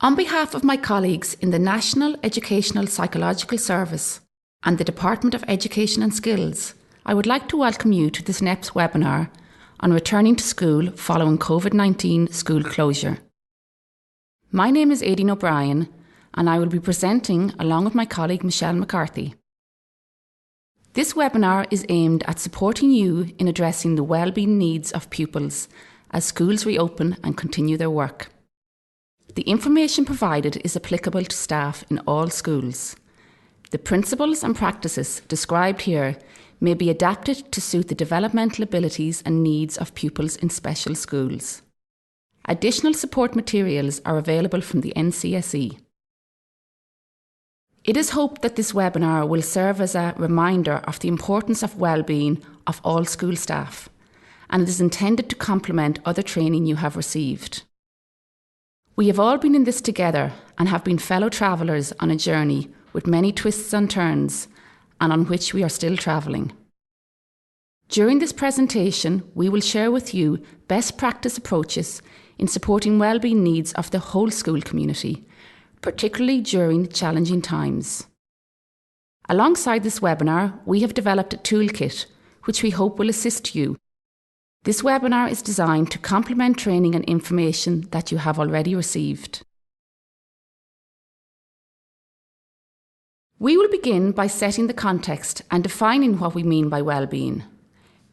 On behalf of my colleagues in the National Educational Psychological Service and the Department of Education and Skills, I would like to welcome you to this NEPS webinar on returning to school following COVID-19 school closure. My name is Aidan O'Brien and I will be presenting along with my colleague Michelle McCarthy. This webinar is aimed at supporting you in addressing the wellbeing needs of pupils as schools reopen and continue their work. The information provided is applicable to staff in all schools. The principles and practices described here may be adapted to suit the developmental abilities and needs of pupils in special schools. Additional support materials are available from the NCSE. It is hoped that this webinar will serve as a reminder of the importance of wellbeing of all school staff, and it is intended to complement other training you have received. We have all been in this together and have been fellow travellers on a journey with many twists and turns, and on which we are still travelling. During this presentation, we will share with you best practice approaches in supporting wellbeing needs of the whole school community, particularly during challenging times. Alongside this webinar, we have developed a toolkit which we hope will assist you. This webinar is designed to complement training and information that you have already received. We will begin by setting the context and defining what we mean by wellbeing.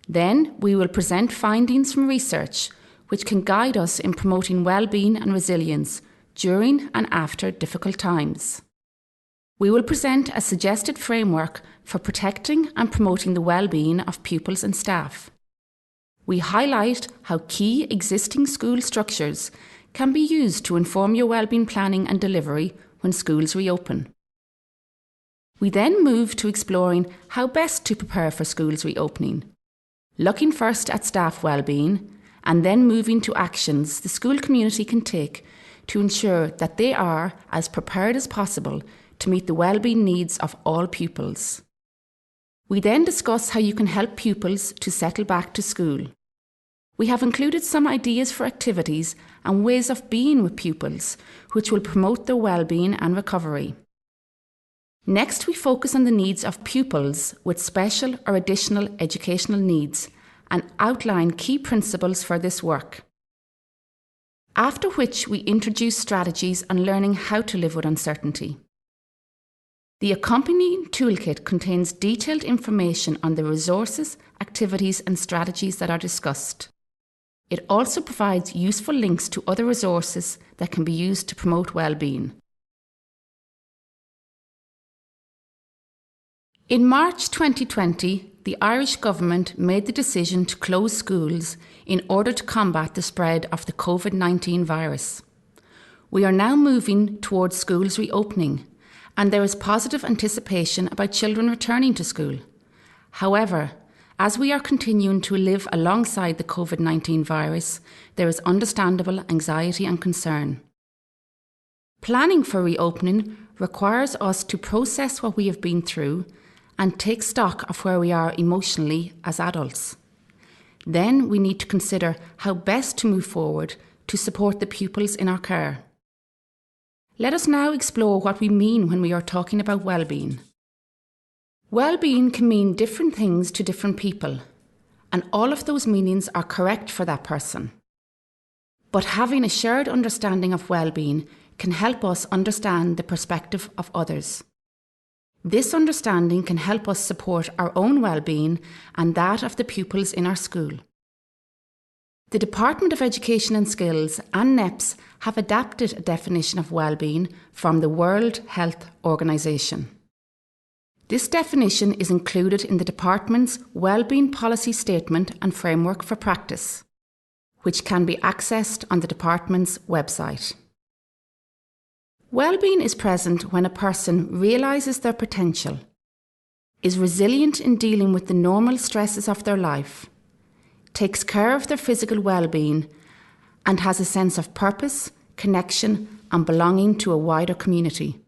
Then we will present findings from research which can guide us in promoting wellbeing and resilience during and after difficult times. We will present a suggested framework for protecting and promoting the wellbeing of pupils and staff. We highlight how key existing school structures can be used to inform your wellbeing planning and delivery when schools reopen. We then move to exploring how best to prepare for schools reopening, looking first at staff wellbeing and then moving to actions the school community can take to ensure that they are as prepared as possible to meet the wellbeing needs of all pupils. We then discuss how you can help pupils to settle back to school. We have included some ideas for activities and ways of being with pupils which will promote their wellbeing and recovery. Next, we focus on the needs of pupils with special or additional educational needs and outline key principles for this work. After which, we introduce strategies on learning how to live with uncertainty. The accompanying toolkit contains detailed information on the resources, activities and strategies that are discussed. It also provides useful links to other resources that can be used to promote wellbeing. In March 2020, the Irish government made the decision to close schools in order to combat the spread of the COVID-19 virus. We are now moving towards schools reopening, and there is positive anticipation about children returning to school. However, as we are continuing to live alongside the COVID-19 virus, there is understandable anxiety and concern. Planning for reopening requires us to process what we have been through and take stock of where we are emotionally as adults. Then we need to consider how best to move forward to support the pupils in our care. Let us now explore what we mean when we are talking about wellbeing. Wellbeing can mean different things to different people, and all of those meanings are correct for that person. But having a shared understanding of wellbeing can help us understand the perspective of others. This understanding can help us support our own wellbeing and that of the pupils in our school. The Department of Education and Skills and NEPS have adapted a definition of wellbeing from the World Health Organization. This definition is included in the department's Wellbeing Policy Statement and Framework for Practice, which can be accessed on the department's website. Wellbeing is present when a person realises their potential, is resilient in dealing with the normal stresses of their life, takes care of their physical well-being, and has a sense of purpose, connection, and belonging to a wider community.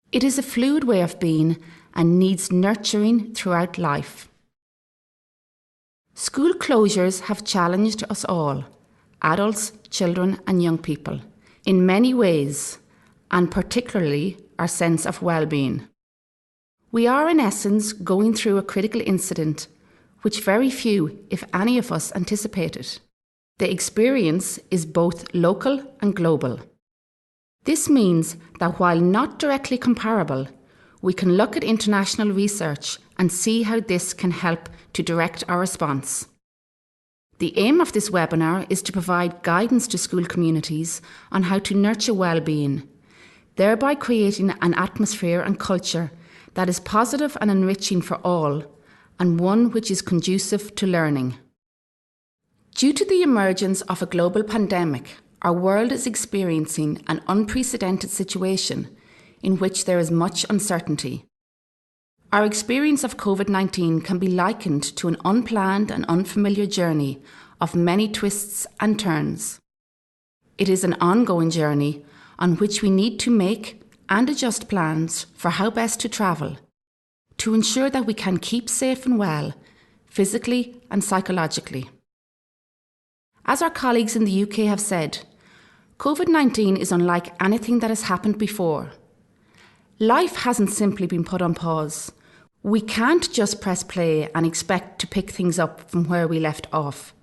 It is a fluid way of being and needs nurturing throughout life. School closures have challenged us all, adults, children, and young people, in many ways, and particularly our sense of well-being. We are in essence going through a critical incident which very few, if any of us, anticipated. The experience is both local and global. This means that while not directly comparable, we can look at international research and see how this can help to direct our response. The aim of this webinar is to provide guidance to school communities on how to nurture well-being, thereby creating an atmosphere and culture that is positive and enriching for all, and one which is conducive to learning. Due to the emergence of a global pandemic, our world is experiencing an unprecedented situation in which there is much uncertainty. Our experience of COVID-19 can be likened to an unplanned and unfamiliar journey of many twists and turns. It is an ongoing journey on which we need to make and adjust plans for how best to travel, to ensure that we can keep safe and well, physically and psychologically. As our colleagues in the UK have said, COVID-19 is unlike anything that has happened before. Life hasn't simply been put on pause. We can't just press play and expect to pick things up from where we left off.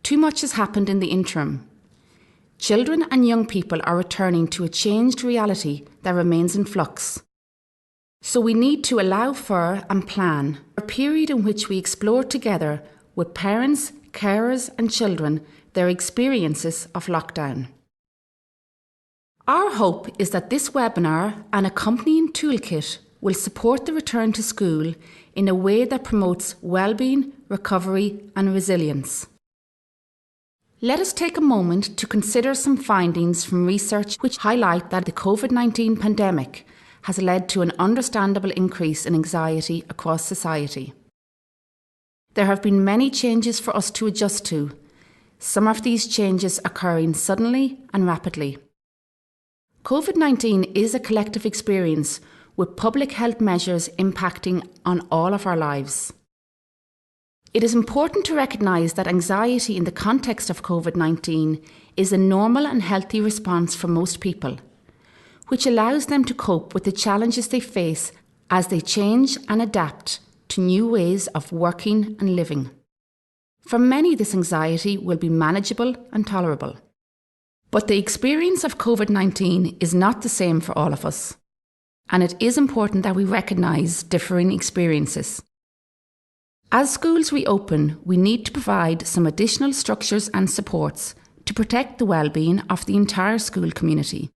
Too much has happened in the interim. Children and young people are returning to a changed reality that remains in flux. So we need to allow for and plan a period in which we explore together with parents, carers and children their experiences of lockdown. Our hope is that this webinar and accompanying toolkit will support the return to school in a way that promotes well-being, recovery and resilience. Let us take a moment to consider some findings from research which highlight that the COVID-19 pandemic has led to an understandable increase in anxiety across society. There have been many changes for us to adjust to, some of these changes occurring suddenly and rapidly. COVID-19 is a collective experience with public health measures impacting on all of our lives. It is important to recognise that anxiety in the context of COVID-19 is a normal and healthy response for most people, which allows them to cope with the challenges they face as they change and adapt to new ways of working and living. For many, this anxiety will be manageable and tolerable. But the experience of COVID-19 is not the same for all of us, and it is important that we recognise differing experiences. As schools reopen, we need to provide some additional structures and supports to protect the well-being of the entire school community.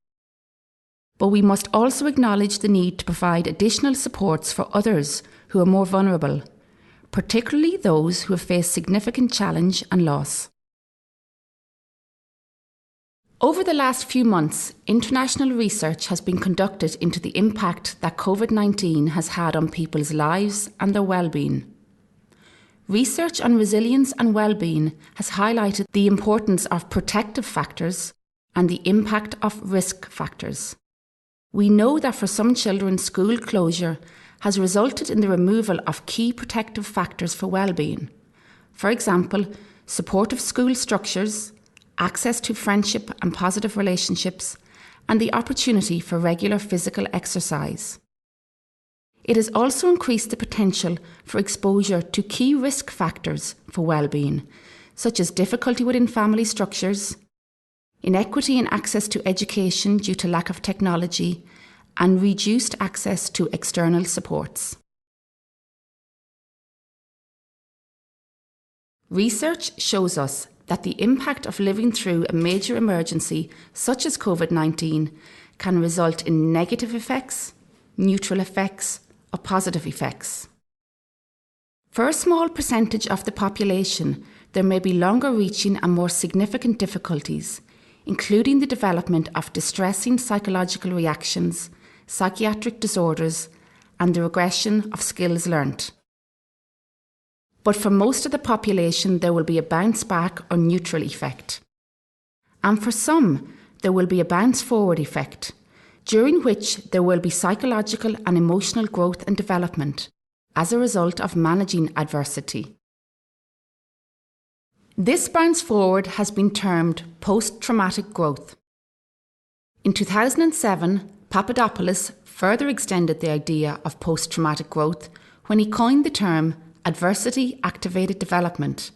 But we must also acknowledge the need to provide additional supports for others who are more vulnerable, particularly those who have faced significant challenge and loss. Over the last few months, international research has been conducted into the impact that COVID-19 has had on people's lives and their well-being. Research on resilience and well-being has highlighted the importance of protective factors and the impact of risk factors. We know that for some children, school closure has resulted in the removal of key protective factors for well-being. For example, supportive school structures, access to friendship and positive relationships, and the opportunity for regular physical exercise. It has also increased the potential for exposure to key risk factors for well-being, such as difficulty within family structures, inequity in access to education due to lack of technology, and reduced access to external supports. Research shows us that the impact of living through a major emergency, such as COVID-19, can result in negative effects, neutral effects, or positive effects. For a small percentage of the population, there may be longer-reaching and more significant difficulties, including the development of distressing psychological reactions, psychiatric disorders, and the regression of skills learnt. But for most of the population, there will be a bounce back or neutral effect. And for some, there will be a bounce forward effect, during which there will be psychological and emotional growth and development as a result of managing adversity. This bounce forward has been termed post-traumatic growth. In 2007, Papadopoulos further extended the idea of post-traumatic growth when he coined the term adversity-activated development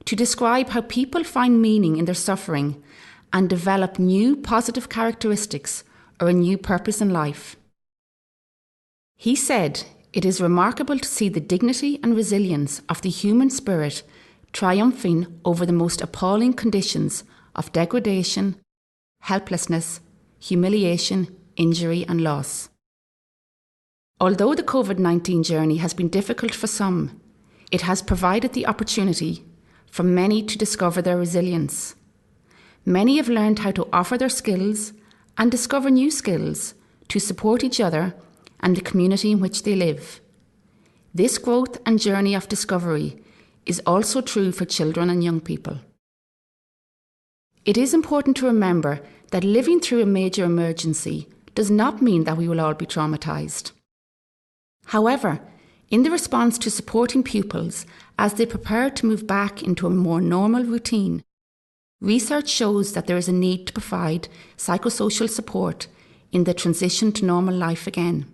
to describe how people find meaning in their suffering and develop new positive characteristics or a new purpose in life. He said, "It is remarkable to see the dignity and resilience of the human spirit triumphing over the most appalling conditions of degradation, helplessness, humiliation, injury and loss." Although the COVID-19 journey has been difficult for some, it has provided the opportunity for many to discover their resilience. Many have learned how to offer their skills and discover new skills to support each other and the community in which they live. This growth and journey of discovery is also true for children and young people. It is important to remember that living through a major emergency does not mean that we will all be traumatised. However, in the response to supporting pupils as they prepare to move back into a more normal routine, research shows that there is a need to provide psychosocial support in the transition to normal life again.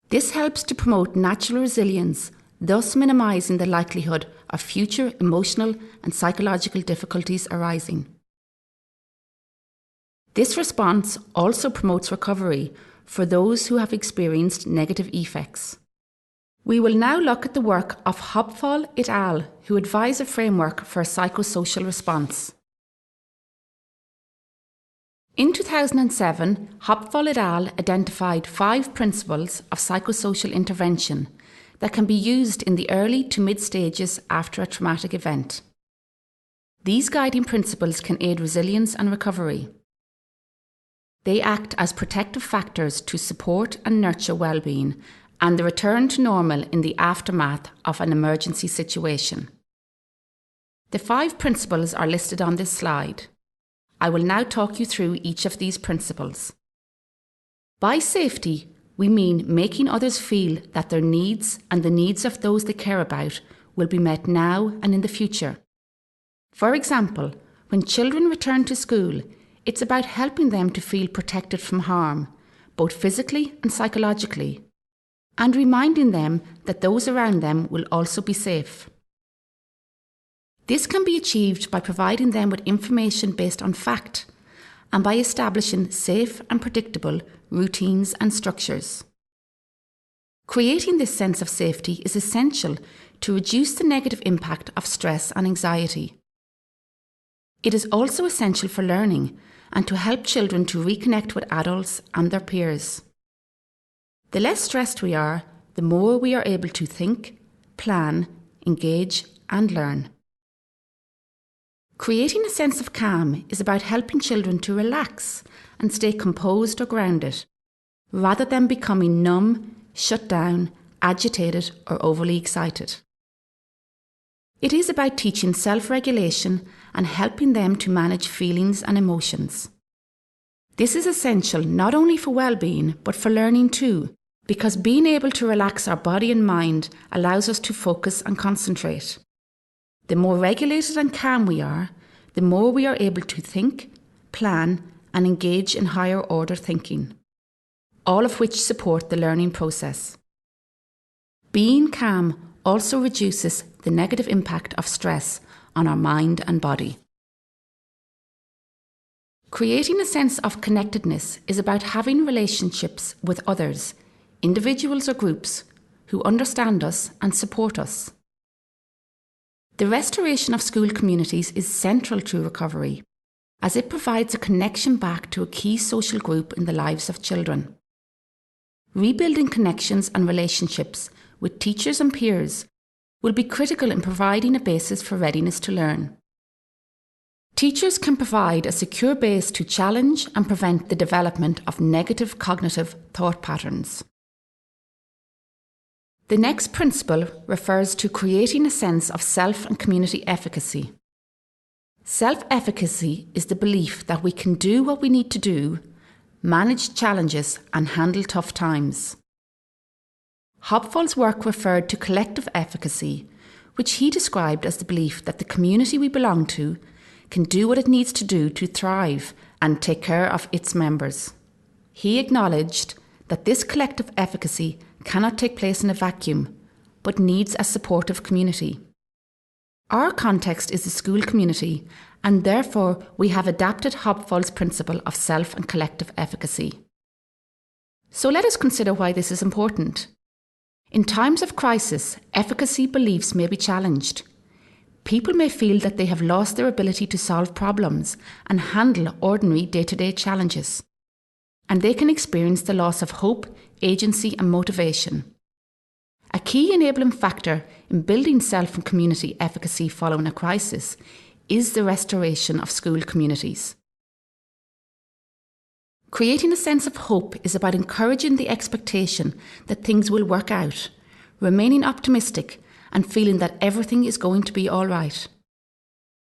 This helps to promote natural resilience, thus minimising the likelihood of future emotional and psychological difficulties arising. This response also promotes recovery for those who have experienced negative effects. We will now look at the work of Hopfall et al., who advise a framework for a psychosocial response. In 2007, Hopfall et al. Identified 5 principles of psychosocial intervention that can be used in the early to mid stages after a traumatic event. These guiding principles can aid resilience and recovery. They act as protective factors to support and nurture well-being and the return to normal in the aftermath of an emergency situation. The 5 principles are listed on this slide. I will now talk you through each of these principles. By safety, we mean making others feel that their needs and the needs of those they care about will be met now and in the future. For example, when children return to school, it's about helping them to feel protected from harm, both physically and psychologically, and reminding them that those around them will also be safe. This can be achieved by providing them with information based on fact and by establishing safe and predictable routines and structures. Creating this sense of safety is essential to reduce the negative impact of stress and anxiety. It is also essential for learning and to help children to reconnect with adults and their peers. The less stressed we are, the more we are able to think, plan, engage, and learn. Creating a sense of calm is about helping children to relax and stay composed or grounded, rather than becoming numb, shut down, agitated, or overly excited. It is about teaching self-regulation and helping them to manage feelings and emotions. This is essential not only for well-being, but for learning too, because being able to relax our body and mind allows us to focus and concentrate. The more regulated and calm we are, the more we are able to think, plan, and engage in higher order thinking, all of which support the learning process. Being calm also reduces the negative impact of stress on our mind and body. Creating a sense of connectedness is about having relationships with others, individuals or groups, who understand us and support us. The restoration of school communities is central to recovery, as it provides a connection back to a key social group in the lives of children. Rebuilding connections and relationships with teachers and peers will be critical in providing a basis for readiness to learn. Teachers can provide a secure base to challenge and prevent the development of negative cognitive thought patterns. The next principle refers to creating a sense of self and community efficacy. Self-efficacy is the belief that we can do what we need to do, manage challenges, and handle tough times. Hopfall's work referred to collective efficacy, which he described as the belief that the community we belong to can do what it needs to do to thrive and take care of its members. He acknowledged that this collective efficacy cannot take place in a vacuum, but needs a supportive community. Our context is the school community, and therefore we have adapted Hopfall's principle of self and collective efficacy. So let us consider why this is important. In times of crisis, efficacy beliefs may be challenged. People may feel that they have lost their ability to solve problems and handle ordinary day-to-day challenges. And they can experience the loss of hope, agency and motivation. A key enabling factor in building self and community efficacy following a crisis is the restoration of school communities. Creating a sense of hope is about encouraging the expectation that things will work out, remaining optimistic and feeling that everything is going to be all right.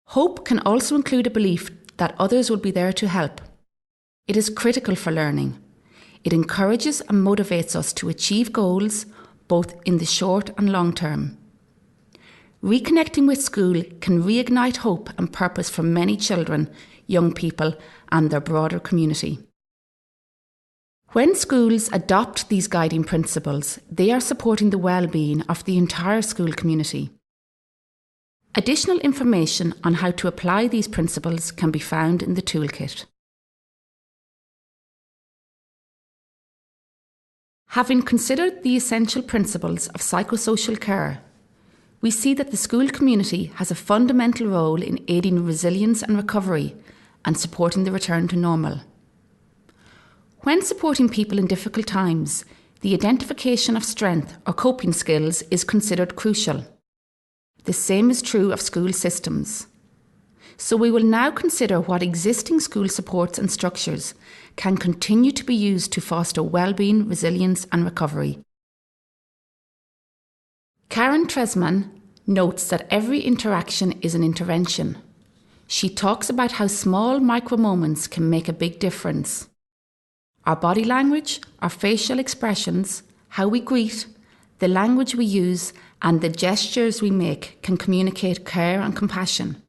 Hope can also include a belief that others will be there to help. It is critical for learning. It encourages and motivates us to achieve goals, both in the short and long term. Reconnecting with school can reignite hope and purpose for many children, young people, and their broader community. When schools adopt these guiding principles, they are supporting the well-being of the entire school community. Additional information on how to apply these principles can be found in the toolkit. Having considered the essential principles of psychosocial care, we see that the school community has a fundamental role in aiding resilience and recovery and supporting the return to normal. When supporting people in difficult times, the identification of strength or coping skills is considered crucial. The same is true of school systems. So we will now consider what existing school supports and structures can continue to be used to foster well-being, resilience and recovery. Karen Tresman notes that every interaction is an intervention. She talks about how small micro moments can make a big difference. Our body language, our facial expressions, how we greet, the language we use, and the gestures we make can communicate care and compassion.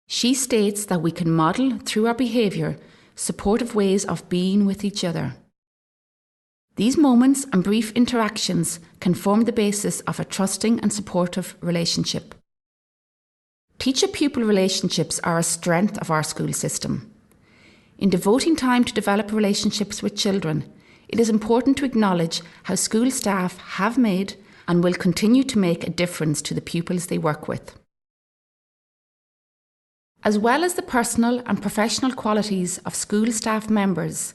She states that we can model through our behaviour supportive ways of being with each other. These moments and brief interactions can form the basis of a trusting and supportive relationship. Teacher-pupil relationships are a strength of our school system. In devoting time to develop relationships with children, it is important to acknowledge how school staff have made and will continue to make a difference to the pupils they work with. As well as the personal and professional qualities of school staff members,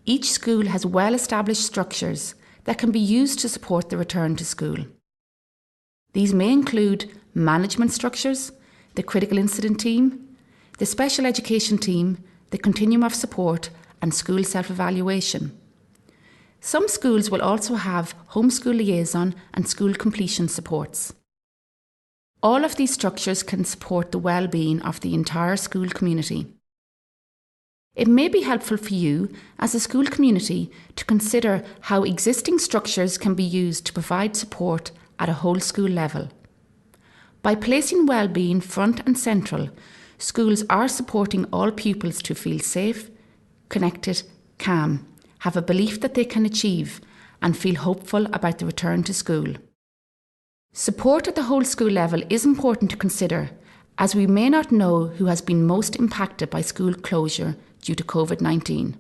each school has well-established structures that can be used to support the return to school. These may include management structures, the critical incident team, the special education team, the Continuum of Support and school self-evaluation. Some schools will also have homeschool liaison and school completion supports. All of these structures can support the well-being of the entire school community. It may be helpful for you as a school community to consider how existing structures can be used to provide support at a whole school level. By placing well-being front and central, schools are supporting all pupils to feel safe, connected, calm, have a belief that they can achieve, and feel hopeful about the return to school. Support at the whole school level is important to consider, as we may not know who has been most impacted by school closure due to COVID-19.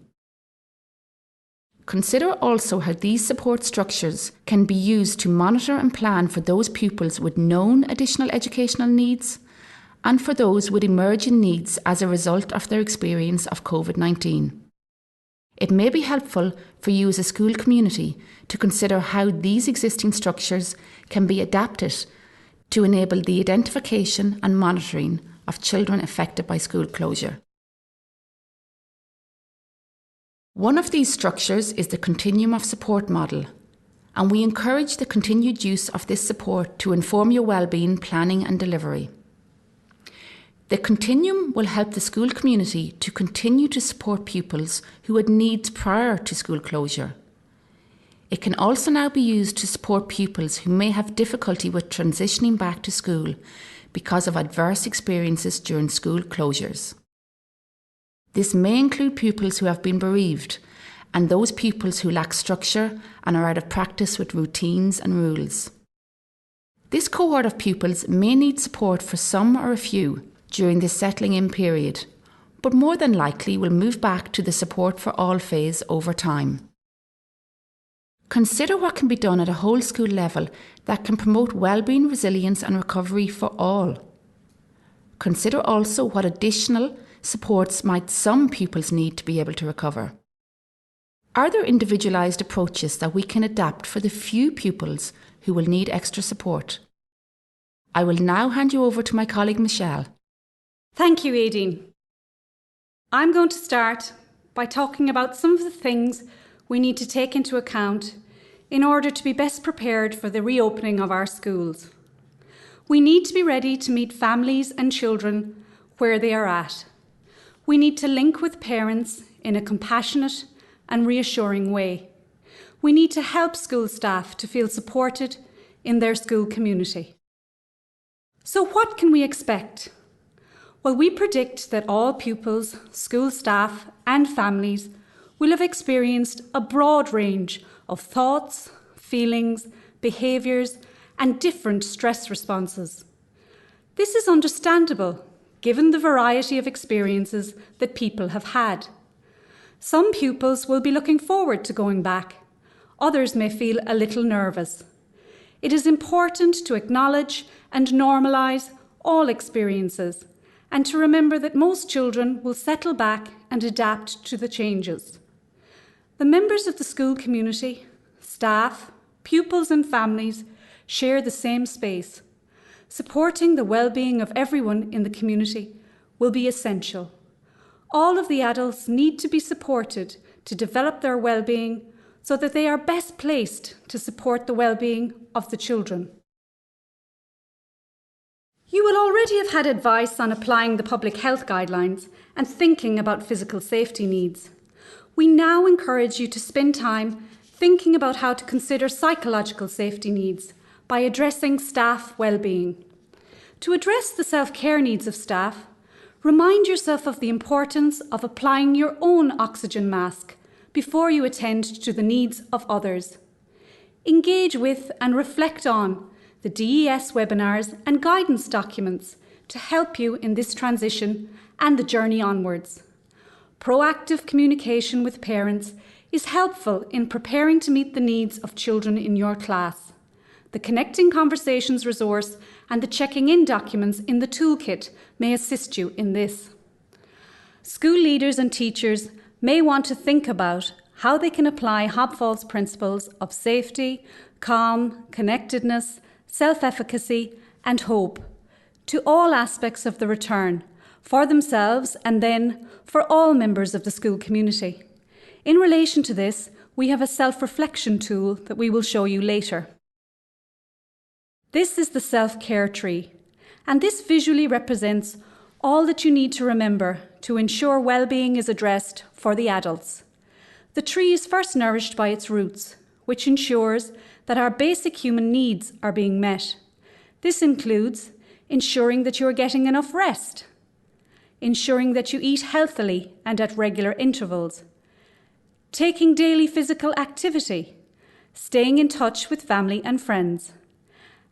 Consider also how these support structures can be used to monitor and plan for those pupils with known additional educational needs and for those with emerging needs as a result of their experience of COVID-19. It may be helpful for you as a school community to consider how these existing structures can be adapted to enable the identification and monitoring of children affected by school closure. One of these structures is the Continuum of Support model, and we encourage the continued use of this support to inform your wellbeing planning and delivery. The Continuum will help the school community to continue to support pupils who had needs prior to school closure. It can also now be used to support pupils who may have difficulty with transitioning back to school because of adverse experiences during school closures. This may include pupils who have been bereaved and those pupils who lack structure and are out of practice with routines and rules. This cohort of pupils may need support for some or a few during this settling in period, but more than likely will move back to the support for all phase over time. Consider what can be done at a whole school level that can promote wellbeing, resilience and recovery for all. Consider also what additional supports might some pupils need to be able to recover. Are there individualised approaches that we can adapt for the few pupils who will need extra support? I will now hand you over to my colleague Michelle. Thank you, Aideen. I'm going to start by talking about some of the things we need to take into account in order to be best prepared for the reopening of our schools. We need to be ready to meet families and children where they are at. We need to link with parents in a compassionate and reassuring way. We need to help school staff to feel supported in their school community. So what can we expect? Well, we predict that all pupils, school staff and families will have experienced a broad range of thoughts, feelings, behaviours and different stress responses. This is understandable given the variety of experiences that people have had. Some pupils will be looking forward to going back. Others may feel a little nervous. It is important to acknowledge and normalise all experiences and to remember that most children will settle back and adapt to the changes. The members of the school community, staff, pupils and families share the same space. Supporting the well-being of everyone in the community will be essential. All of the adults need to be supported to develop their well-being so that they are best placed to support the well-being of the children. You will already have had advice on applying the public health guidelines and thinking about physical safety needs. We now encourage you to spend time thinking about how to consider psychological safety needs by addressing staff well-being. To address the self-care needs of staff, remind yourself of the importance of applying your own oxygen mask before you attend to the needs of others. Engage with and reflect on the DES webinars and guidance documents to help you in this transition and the journey onwards. Proactive communication with parents is helpful in preparing to meet the needs of children in your class. The Connecting Conversations resource and the Checking In documents in the toolkit may assist you in this. School leaders and teachers may want to think about how they can apply Hobfall's principles of safety, calm, connectedness, self-efficacy and hope to all aspects of the return for themselves and then for all members of the school community. In relation to this, we have a self-reflection tool that we will show you later. This is the self-care tree, and this visually represents all that you need to remember to ensure well-being is addressed for the adults. The tree is first nourished by its roots, which ensures that our basic human needs are being met. This includes ensuring that you are getting enough rest, ensuring that you eat healthily and at regular intervals, taking daily physical activity, staying in touch with family and friends.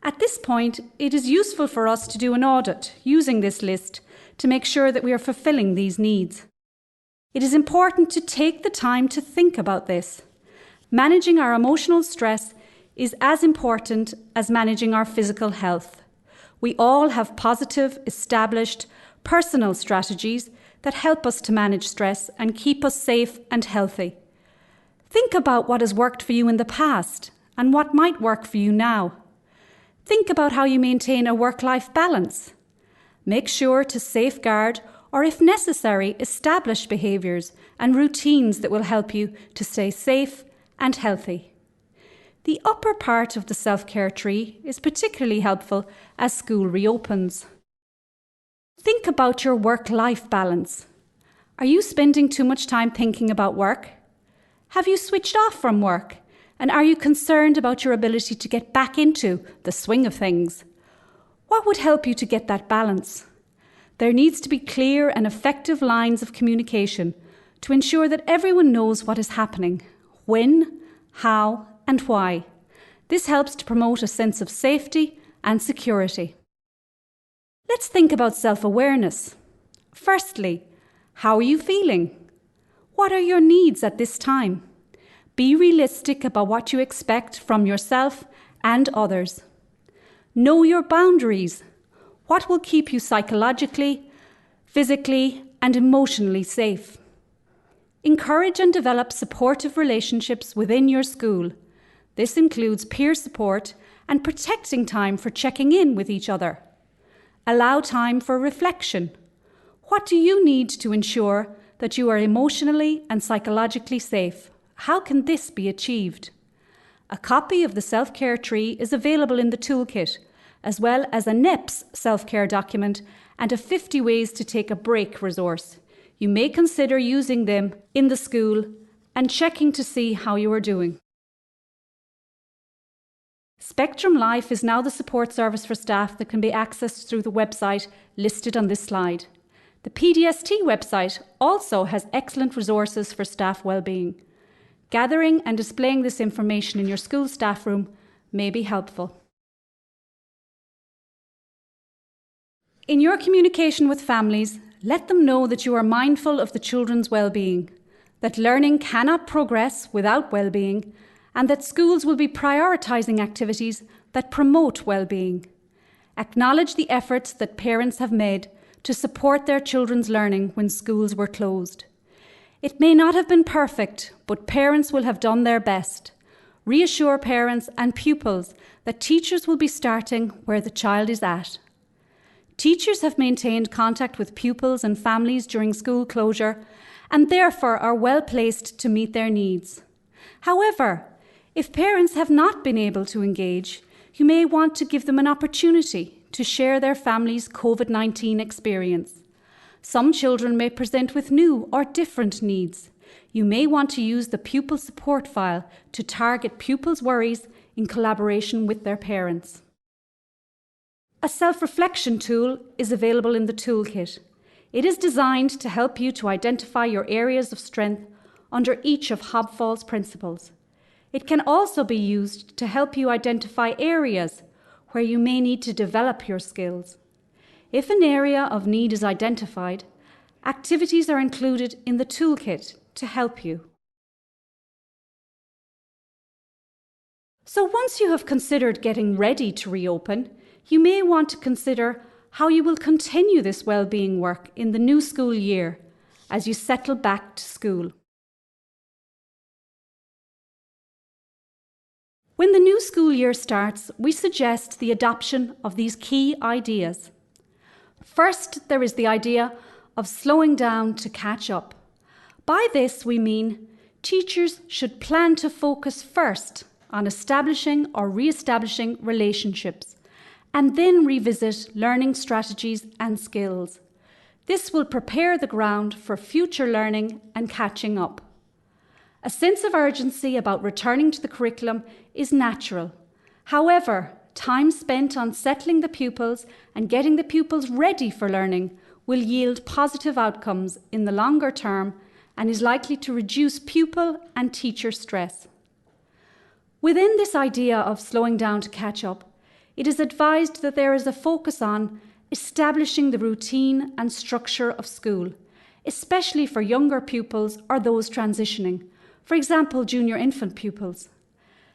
At this point, it is useful for us to do an audit using this list to make sure that we are fulfilling these needs. It is important to take the time to think about this. Managing our emotional stress is as important as managing our physical health. We all have positive, established, personal strategies that help us to manage stress and keep us safe and healthy. Think about what has worked for you in the past and what might work for you now. Think about how you maintain a work-life balance. Make sure to safeguard or, if necessary, establish behaviours and routines that will help you to stay safe and healthy. The upper part of the self-care tree is particularly helpful as school reopens. Think about your work-life balance. Are you spending too much time thinking about work? Have you switched off from work? And are you concerned about your ability to get back into the swing of things? What would help you to get that balance? There needs to be clear and effective lines of communication to ensure that everyone knows what is happening, when, how, and why. This helps to promote a sense of safety and security. Let's think about self-awareness. Firstly, how are you feeling? What are your needs at this time? Be realistic about what you expect from yourself and others. Know your boundaries. What will keep you psychologically, physically, and emotionally safe? Encourage and develop supportive relationships within your school. This includes peer support and protecting time for checking in with each other. Allow time for reflection. What do you need to ensure that you are emotionally and psychologically safe? How can this be achieved? A copy of the self-care tree is available in the toolkit, as well as a NEPS self-care document and a 50 ways to take a break resource. You may consider using them in the school and checking to see how you are doing. Spectrum Life is now the support service for staff that can be accessed through the website listed on this slide. The PDST website also has excellent resources for staff wellbeing. Gathering and displaying this information in your school staff room may be helpful. In your communication with families, let them know that you are mindful of the children's well-being, that learning cannot progress without well-being, and that schools will be prioritising activities that promote well-being. Acknowledge the efforts that parents have made to support their children's learning when schools were closed. It may not have been perfect, but parents will have done their best. Reassure parents and pupils that teachers will be starting where the child is at. Teachers have maintained contact with pupils and families during school closure and therefore are well placed to meet their needs. However, if parents have not been able to engage, you may want to give them an opportunity to share their family's COVID-19 experience. Some children may present with new or different needs. You may want to use the pupil support file to target pupils' worries in collaboration with their parents. A self-reflection tool is available in the toolkit. It is designed to help you to identify your areas of strength under each of Hobfall's principles. It can also be used to help you identify areas where you may need to develop your skills. If an area of need is identified, activities are included in the toolkit to help you. So once you have considered getting ready to reopen, you may want to consider how you will continue this well-being work in the new school year as you settle back to school. When the new school year starts, we suggest the adoption of these key ideas. First, there is the idea of slowing down to catch up. By this, we mean teachers should plan to focus first on establishing or re-establishing relationships, and then revisit learning strategies and skills. This will prepare the ground for future learning and catching up. A sense of urgency about returning to the curriculum is natural. However, time spent on settling the pupils and getting the pupils ready for learning will yield positive outcomes in the longer term and is likely to reduce pupil and teacher stress. Within this idea of slowing down to catch up, it is advised that there is a focus on establishing the routine and structure of school, especially for younger pupils or those transitioning, for example, junior infant pupils.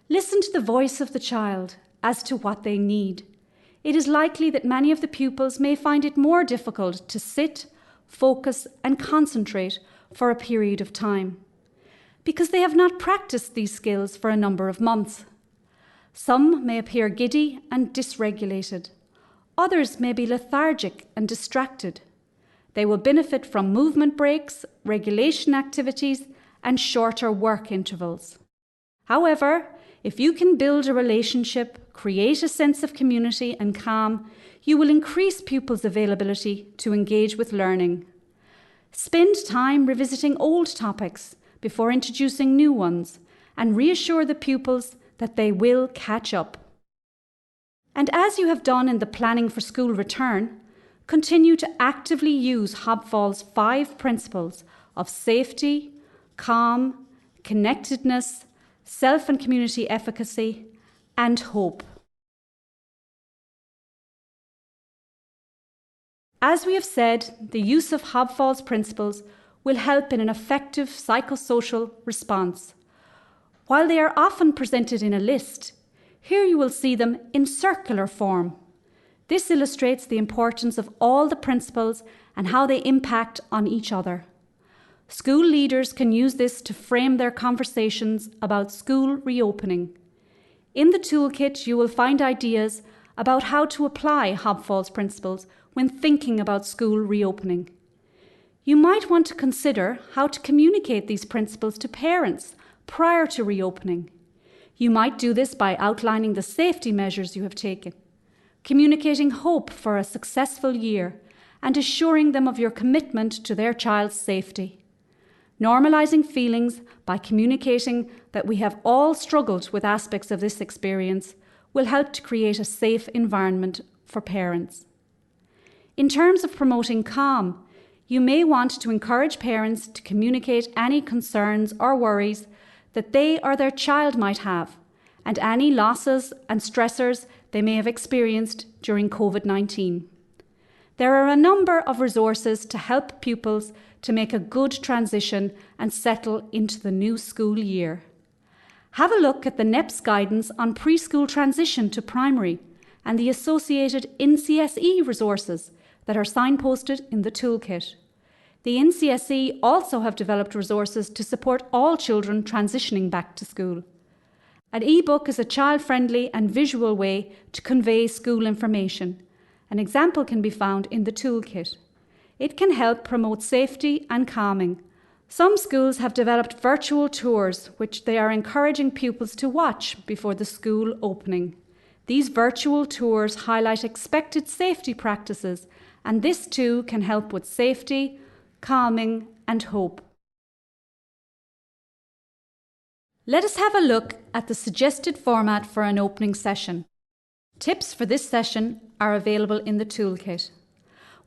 Listen to the voice of the child as to what they need. It is likely that many of the pupils may find it more difficult to sit, focus, and concentrate for a period of time, because they have not practiced these skills for a number of months. Some may appear giddy and dysregulated. Others may be lethargic and distracted. They will benefit from movement breaks, regulation activities, and shorter work intervals. However, if you can build a relationship, create a sense of community and calm, you will increase pupils' availability to engage with learning. Spend time revisiting old topics before introducing new ones, and reassure the pupils that they will catch up. And as you have done in the planning for school return, continue to actively use Hobfall's 5 principles of safety, calm, connectedness, self and community efficacy, and hope. As we have said, the use of Hobfall's principles will help in an effective psychosocial response. While they are often presented in a list, here you will see them in circular form. This illustrates the importance of all the principles and how they impact on each other. School leaders can use this to frame their conversations about school reopening. In the toolkit, you will find ideas about how to apply Hobfall's principles when thinking about school reopening. You might want to consider how to communicate these principles to parents prior to reopening. You might do this by outlining the safety measures you have taken, communicating hope for a successful year, and assuring them of your commitment to their child's safety. Normalising feelings by communicating that we have all struggled with aspects of this experience will help to create a safe environment for parents. In terms of promoting calm, you may want to encourage parents to communicate any concerns or worries that they or their child might have, and any losses and stressors they may have experienced during COVID-19. There are a number of resources to help pupils to make a good transition and settle into the new school year. Have a look at the NEP's guidance on preschool transition to primary and the associated NCSE resources that are signposted in the toolkit. The NCSE also have developed resources to support all children transitioning back to school. An e-book is a child-friendly and visual way to convey school information. An example can be found in the toolkit. It can help promote safety and calming. Some schools have developed virtual tours, which they are encouraging pupils to watch before the school opening. These virtual tours highlight expected safety practices, and this too can help with safety, calming, and hope. Let us have a look at the suggested format for an opening session. Tips for this session are available in the toolkit.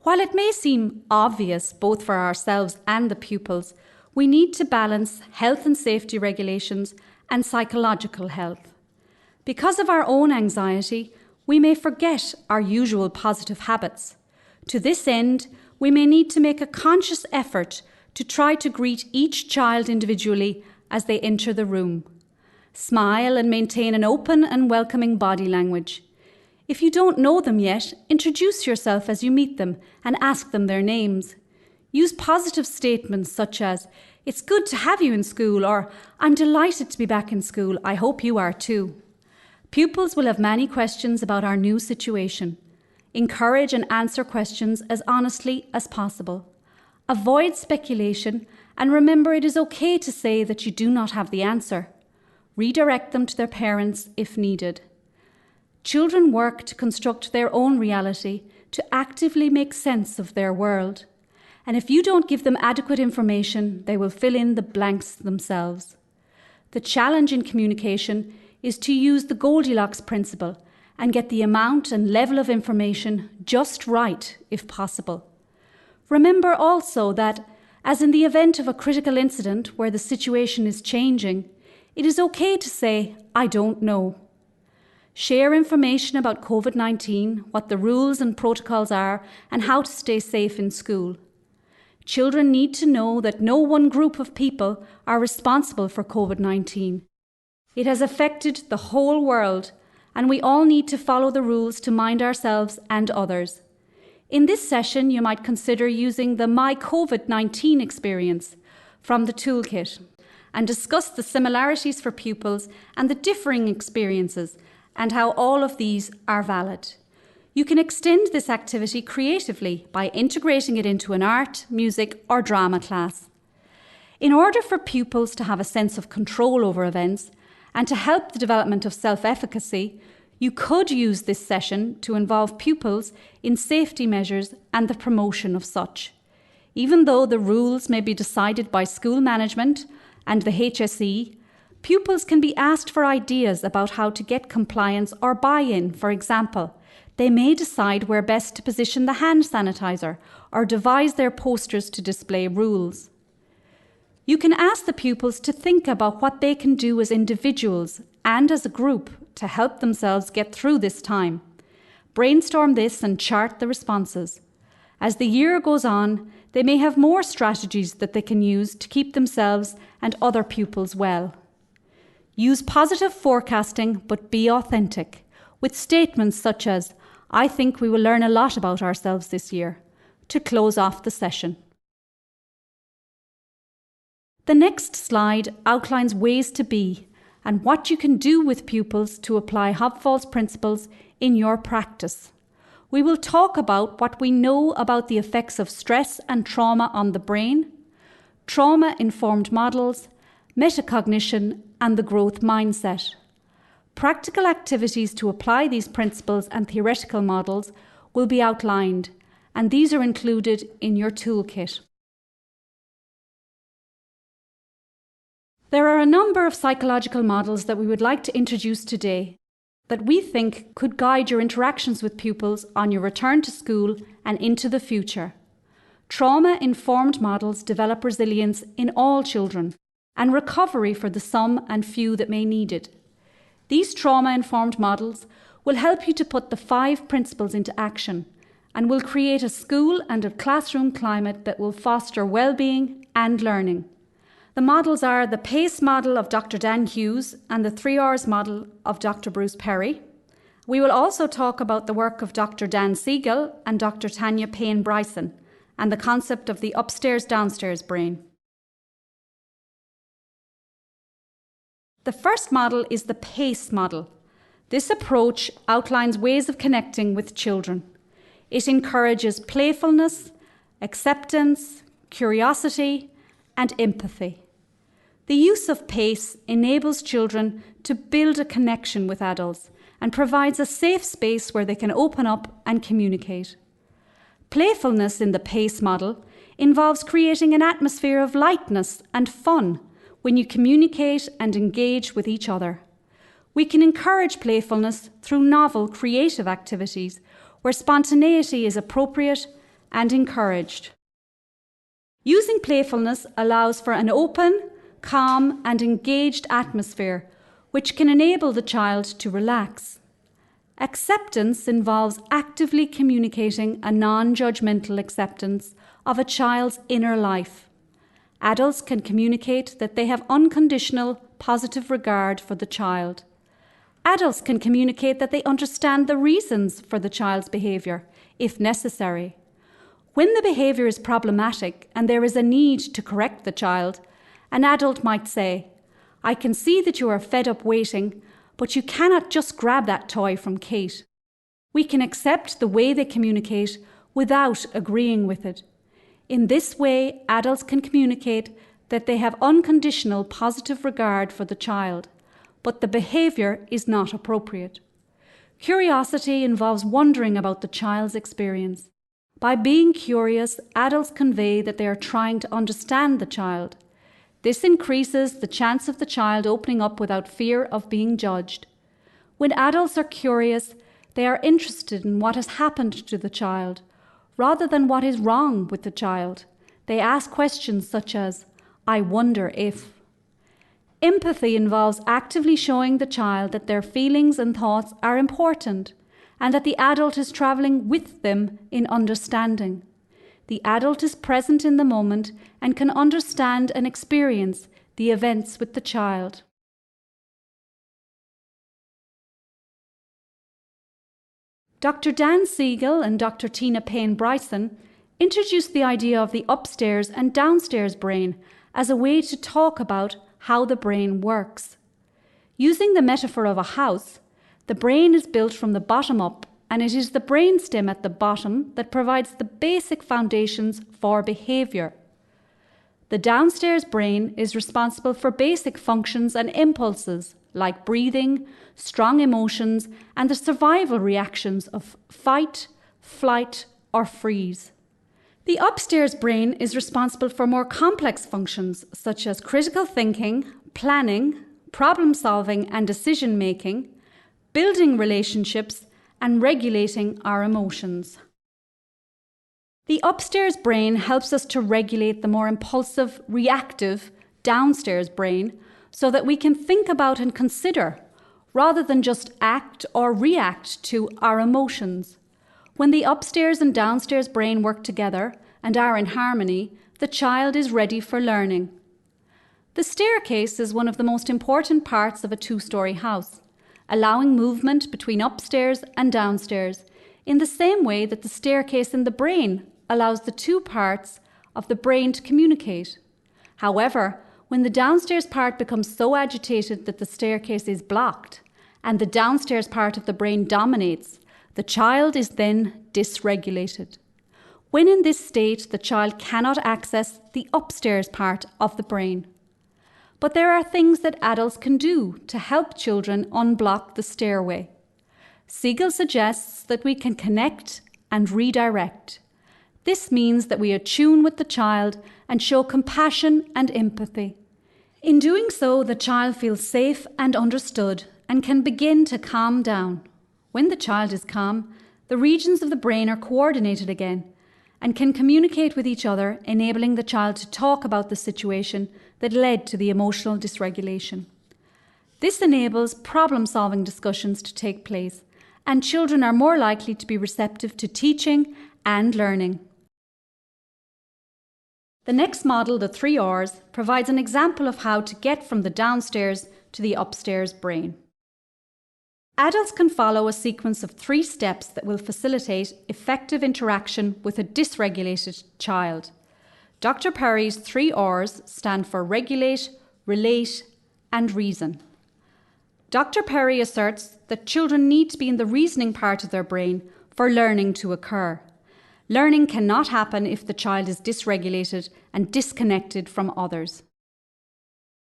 While it may seem obvious both for ourselves and the pupils, we need to balance health and safety regulations and psychological health. Because of our own anxiety, we may forget our usual positive habits. To this end, we may need to make a conscious effort to try to greet each child individually as they enter the room. Smile and maintain an open and welcoming body language. If you don't know them yet, introduce yourself as you meet them and ask them their names. Use positive statements such as, "It's good to have you in school," or "I'm delighted to be back in school. I hope you are too." Pupils will have many questions about our new situation. Encourage and answer questions as honestly as possible. Avoid speculation and remember it is okay to say that you do not have the answer. Redirect them to their parents if needed. Children work to construct their own reality, to actively make sense of their world. And if you don't give them adequate information, they will fill in the blanks themselves. The challenge in communication is to use the Goldilocks principle and get the amount and level of information just right if possible. Remember also that, as in the event of a critical incident where the situation is changing, it is okay to say, "I don't know." Share information about COVID-19, what the rules and protocols are, and how to stay safe in school. Children need to know that no one group of people are responsible for COVID-19. It has affected the whole world, and we all need to follow the rules to mind ourselves and others. In this session, you might consider using the My COVID-19 experience from the toolkit and discuss the similarities for pupils and the differing experiences and how all of these are valid. You can extend this activity creatively by integrating it into an art, music, or drama class. In order for pupils to have a sense of control over events and to help the development of self-efficacy, you could use this session to involve pupils in safety measures and the promotion of such. Even though the rules may be decided by school management and the HSE, Pupils can be asked for ideas about how to get compliance or buy-in. For example, they may decide where best to position the hand sanitizer or devise their posters to display rules. You can ask the pupils to think about what they can do as individuals and as a group to help themselves get through this time. Brainstorm this and chart the responses. As the year goes on, they may have more strategies that they can use to keep themselves and other pupils well. Use positive forecasting, but be authentic, with statements such as, "I think we will learn a lot about ourselves this year," to close off the session. The next slide outlines ways to be and what you can do with pupils to apply Hopfall's principles in your practice. We will talk about what we know about the effects of stress and trauma on the brain, trauma-informed models, metacognition, and the growth mindset. Practical activities to apply these principles and theoretical models will be outlined, and these are included in your toolkit. There are a number of psychological models that we would like to introduce today that we think could guide your interactions with pupils on your return to school and into the future. Trauma-informed models develop resilience in all children and recovery for the some and few that may need it. These trauma-informed models will help you to put the 5 principles into action and will create a school and a classroom climate that will foster well-being and learning. The models are the PACE model of Dr. Dan Hughes and the 3 R's model of Dr. Bruce Perry. We will also talk about the work of Dr. Dan Siegel and Dr. Tanya Payne-Bryson and the concept of the upstairs-downstairs brain. The first model is the PACE model. This approach outlines ways of connecting with children. It encourages playfulness, acceptance, curiosity, and empathy. The use of PACE enables children to build a connection with adults and provides a safe space where they can open up and communicate. Playfulness in the PACE model involves creating an atmosphere of lightness and fun when you communicate and engage with each other. We can encourage playfulness through novel, creative activities where spontaneity is appropriate and encouraged. Using playfulness allows for an open, calm, and engaged atmosphere, which can enable the child to relax. Acceptance involves actively communicating a non-judgmental acceptance of a child's inner life. Adults can communicate that they have unconditional, positive regard for the child. Adults can communicate that they understand the reasons for the child's behaviour, if necessary. When the behaviour is problematic and there is a need to correct the child, an adult might say, "I can see that you are fed up waiting, but you cannot just grab that toy from Kate." We can accept the way they communicate without agreeing with it. In this way, adults can communicate that they have unconditional positive regard for the child, but the behaviour is not appropriate. Curiosity involves wondering about the child's experience. By being curious, adults convey that they are trying to understand the child. This increases the chance of the child opening up without fear of being judged. When adults are curious, they are interested in what has happened to the child, rather than what is wrong with the child. They ask questions such as, "I wonder if." Empathy involves actively showing the child that their feelings and thoughts are important and that the adult is travelling with them in understanding. The adult is present in the moment and can understand and experience the events with the child. Dr. Dan Siegel and Dr. Tina Payne-Bryson introduced the idea of the upstairs and downstairs brain as a way to talk about how the brain works. Using the metaphor of a house, the brain is built from the bottom up, and it is the brainstem at the bottom that provides the basic foundations for behaviour. The downstairs brain is responsible for basic functions and impulses like breathing, strong emotions, and the survival reactions of fight, flight, or freeze. The upstairs brain is responsible for more complex functions such as critical thinking, planning, problem solving and decision making, building relationships, and regulating our emotions. The upstairs brain helps us to regulate the more impulsive, reactive downstairs brain so that we can think about and consider rather than just act or react to our emotions. When the upstairs and downstairs brain work together and are in harmony, the child is ready for learning. The staircase is one of the most important parts of a two-storey house, allowing movement between upstairs and downstairs in the same way that the staircase in the brain allows the two parts of the brain to communicate. However, when the downstairs part becomes so agitated that the staircase is blocked and the downstairs part of the brain dominates, the child is then dysregulated. When in this state, the child cannot access the upstairs part of the brain. But there are things that adults can do to help children unblock the stairway. Siegel suggests that we can connect and redirect. This means that we attune with the child and show compassion and empathy. In doing so, the child feels safe and understood and can begin to calm down. When the child is calm, the regions of the brain are coordinated again and can communicate with each other, enabling the child to talk about the situation that led to the emotional dysregulation. This enables problem-solving discussions to take place, and children are more likely to be receptive to teaching and learning. The next model, the 3 R's, provides an example of how to get from the downstairs to the upstairs brain. Adults can follow a sequence of 3 steps that will facilitate effective interaction with a dysregulated child. Dr. Perry's 3 R's stand for regulate, relate, and reason. Dr. Perry asserts that children need to be in the reasoning part of their brain for learning to occur. Learning cannot happen if the child is dysregulated and disconnected from others.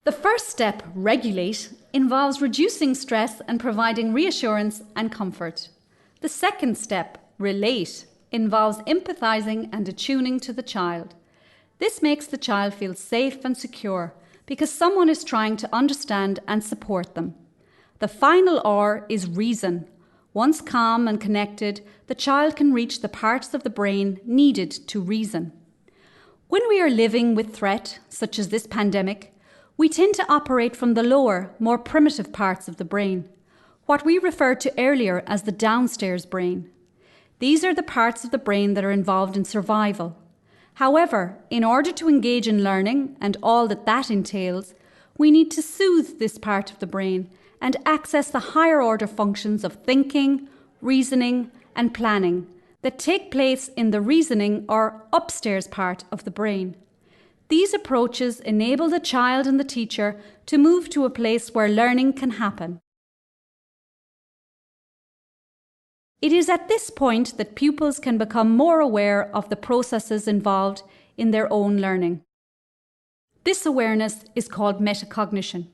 The first step, regulate, involves reducing stress and providing reassurance and comfort. The second step, relate, involves empathizing and attuning to the child. This makes the child feel safe and secure because someone is trying to understand and support them. The final R is reason. Once calm and connected, the child can reach the parts of the brain needed to reason. When we are living with threat, such as this pandemic, we tend to operate from the lower, more primitive parts of the brain, what we referred to earlier as the downstairs brain. These are the parts of the brain that are involved in survival. However, in order to engage in learning and all that entails, we need to soothe this part of the brain and access the higher order functions of thinking, reasoning, and planning that take place in the reasoning or upstairs part of the brain. These approaches enable the child and the teacher to move to a place where learning can happen. It is at this point that pupils can become more aware of the processes involved in their own learning. This awareness is called metacognition.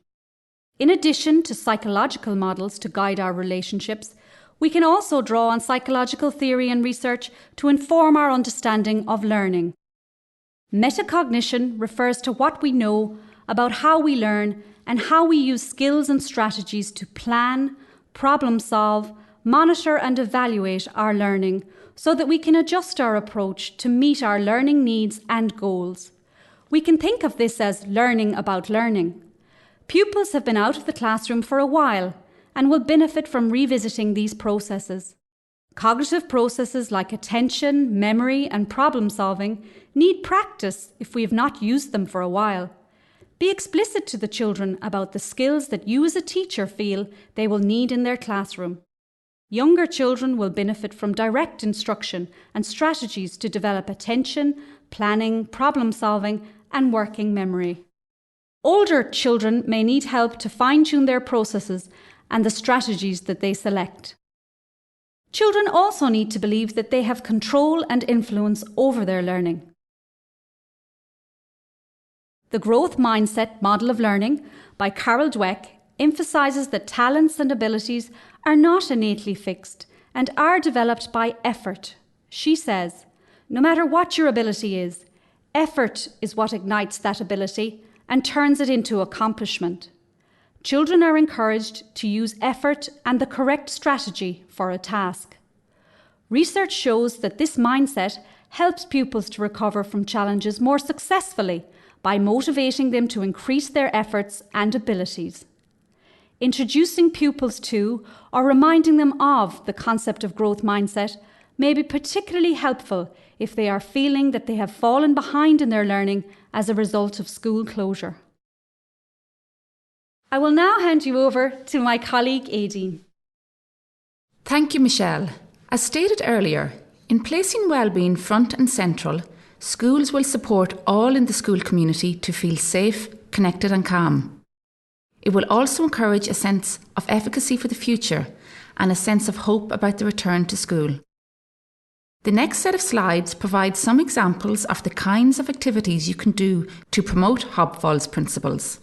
In addition to psychological models to guide our relationships, we can also draw on psychological theory and research to inform our understanding of learning. Metacognition refers to what we know about how we learn and how we use skills and strategies to plan, problem solve, monitor and evaluate our learning so that we can adjust our approach to meet our learning needs and goals. We can think of this as learning about learning. Pupils have been out of the classroom for a while and will benefit from revisiting these processes. Cognitive processes like attention, memory, and problem solving need practice if we have not used them for a while. Be explicit to the children about the skills that you as a teacher feel they will need in their classroom. Younger children will benefit from direct instruction and strategies to develop attention, planning, problem solving, and working memory. Older children may need help to fine-tune their processes and the strategies that they select. Children also need to believe that they have control and influence over their learning. The Growth Mindset Model of Learning by Carol Dweck emphasizes that talents and abilities are not innately fixed and are developed by effort. She says, no matter what your ability is, effort is what ignites that ability and turns it into accomplishment. children are encouraged to use effort and the correct strategy for a task. Research shows that this mindset helps pupils to recover from challenges more successfully by motivating them to increase their efforts and abilities. Introducing pupils to or reminding them of the concept of growth mindset may be particularly helpful if they are feeling that they have fallen behind in their learning as a result of school closure. I will now hand you over to my colleague Aideen. Thank you, Michelle. As stated earlier, in placing wellbeing front and central, schools will support all in the school community to feel safe, connected and calm. It will also encourage a sense of efficacy for the future and a sense of hope about the return to school. The next set of slides provides some examples of the kinds of activities you can do to promote Hobsbawl's principles.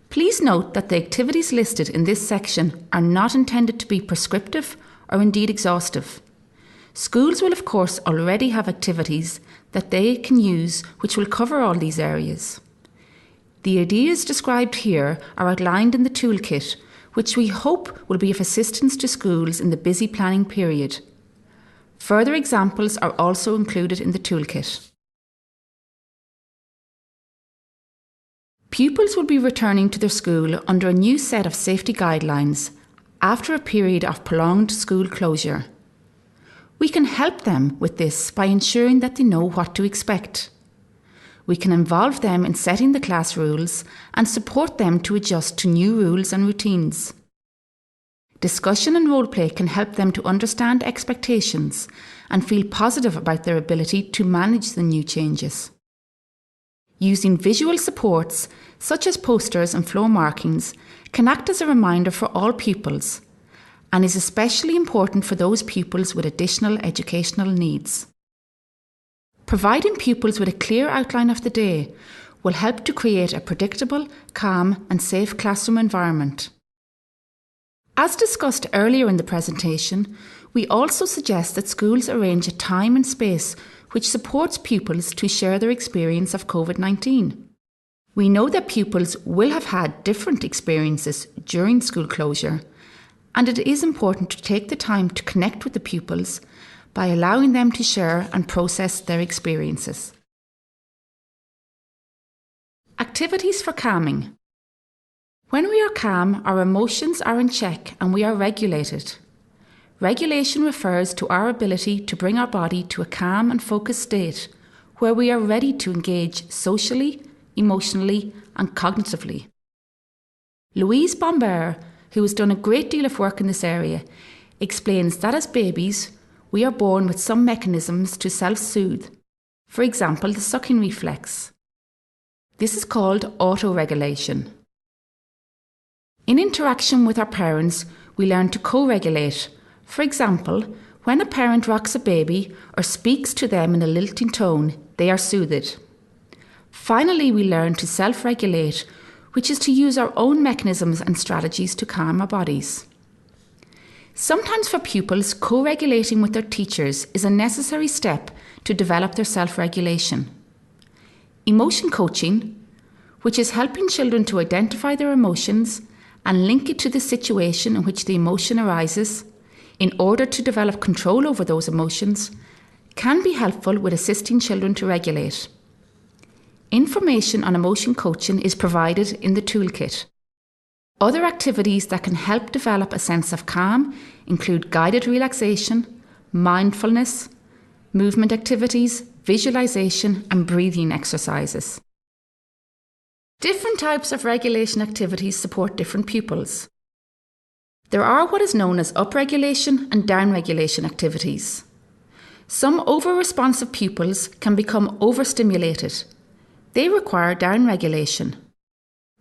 Please note that the activities listed in this section are not intended to be prescriptive or indeed exhaustive. Schools will of course already have activities that they can use which will cover all these areas. The ideas described here are outlined in the toolkit, which we hope will be of assistance to schools in the busy planning period. Further examples are also included in the toolkit. Pupils will be returning to their school under a new set of safety guidelines after a period of prolonged school closure. We can help them with this by ensuring that they know what to expect. We can involve them in setting the class rules and support them to adjust to new rules and routines. Discussion and role play can help them to understand expectations and feel positive about their ability to manage the new changes. Using visual supports, such as posters and floor markings, can act as a reminder for all pupils and is especially important for those pupils with additional educational needs. Providing pupils with a clear outline of the day will help to create a predictable, calm and safe classroom environment. As discussed earlier in the presentation, we also suggest that schools arrange a time and space which supports pupils to share their experience of COVID-19. We know that pupils will have had different experiences during school closure, and it is important to take the time to connect with the pupils by allowing them to share and process their experiences. Activities for calming. When we are calm, our emotions are in check and we are regulated. Regulation refers to our ability to bring our body to a calm and focused state where we are ready to engage socially, emotionally and cognitively. Louise Bombert, who has done a great deal of work in this area, explains that as babies, we are born with some mechanisms to self-soothe, for example, the sucking reflex. This is called autoregulation. In interaction with our parents, we learn to co-regulate. For example, when a parent rocks a baby or speaks to them in a lilting tone, they are soothed. Finally, we learn to self-regulate, which is to use our own mechanisms and strategies to calm our bodies. Sometimes for pupils, co-regulating with their teachers is a necessary step to develop their self-regulation. Emotion coaching, which is helping children to identify their emotions and link it to the situation in which the emotion arises, in order to develop control over those emotions, can be helpful with assisting children to regulate. Information on emotion coaching is provided in the toolkit. Other activities that can help develop a sense of calm include guided relaxation, mindfulness, movement activities, visualization and breathing exercises. Different types of regulation activities support different pupils. There are what is known as upregulation and downregulation activities. Some over-responsive pupils can become overstimulated. They require downregulation.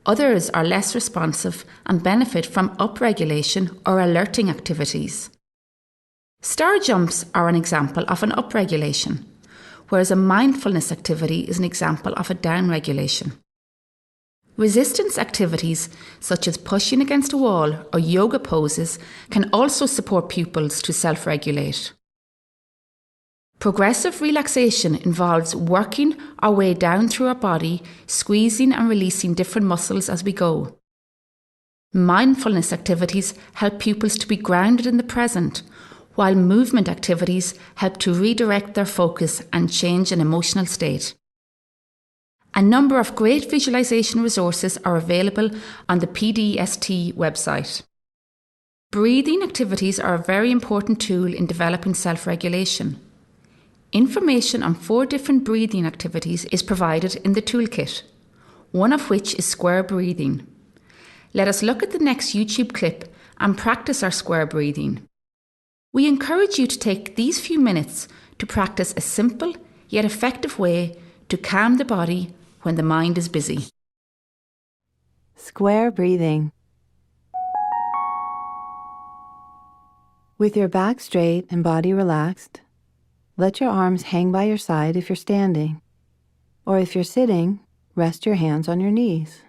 Others are less responsive and benefit from upregulation or alerting activities. Star jumps are an example of an upregulation, whereas a mindfulness activity is an example of a downregulation. Resistance activities such as pushing against a wall or yoga poses can also support pupils to self-regulate. Progressive relaxation involves working our way down through our body, squeezing and releasing different muscles as we go. Mindfulness activities help pupils to be grounded in the present, while movement activities help to redirect their focus and change an emotional state. A number of great visualization resources are available on the PDST website. Breathing activities are a very important tool in developing self-regulation. Information on 4 different breathing activities is provided in the toolkit, one of which is square breathing. Let us look at the next YouTube clip and practice our square breathing. We encourage you to take these few minutes to practice a simple yet effective way to calm the body when the mind is busy. Square breathing. With your back straight and body relaxed, let your arms hang by your side if you're standing, or if you're sitting, rest your hands on your knees.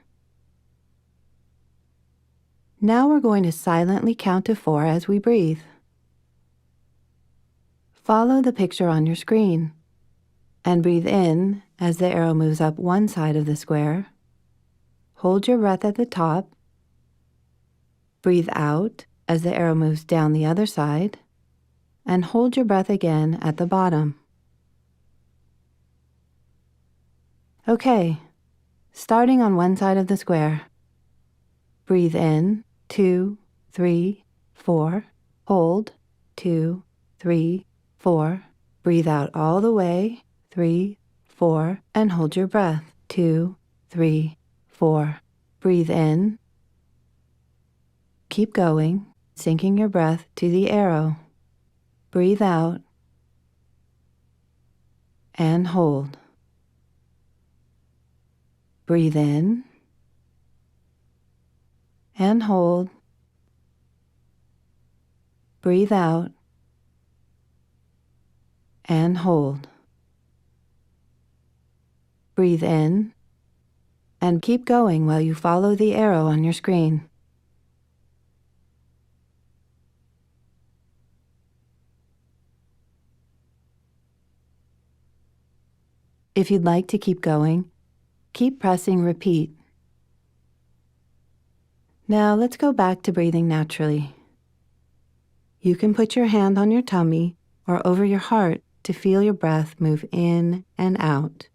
Now we're going to silently count to 4 as we breathe. Follow the picture on your screen and breathe in as the arrow moves up one side of the square. Hold your breath at the top. Breathe out as the arrow moves down the other side, and hold your breath again at the bottom. Okay, starting on one side of the square. Breathe in, 2, 3, 4. Hold, 2, 3, 4. Breathe out all the way, 3, 4, and hold your breath, 2, 3, 4. Breathe in. Keep going, syncing your breath to the arrow. Breathe out and hold. Breathe in and hold. Breathe out and hold. Breathe in and keep going while you follow the arrow on your screen. If you'd like to keep going, keep pressing repeat. Now let's go back to breathing naturally. You can put your hand on your tummy or over your heart to feel your breath move in and out.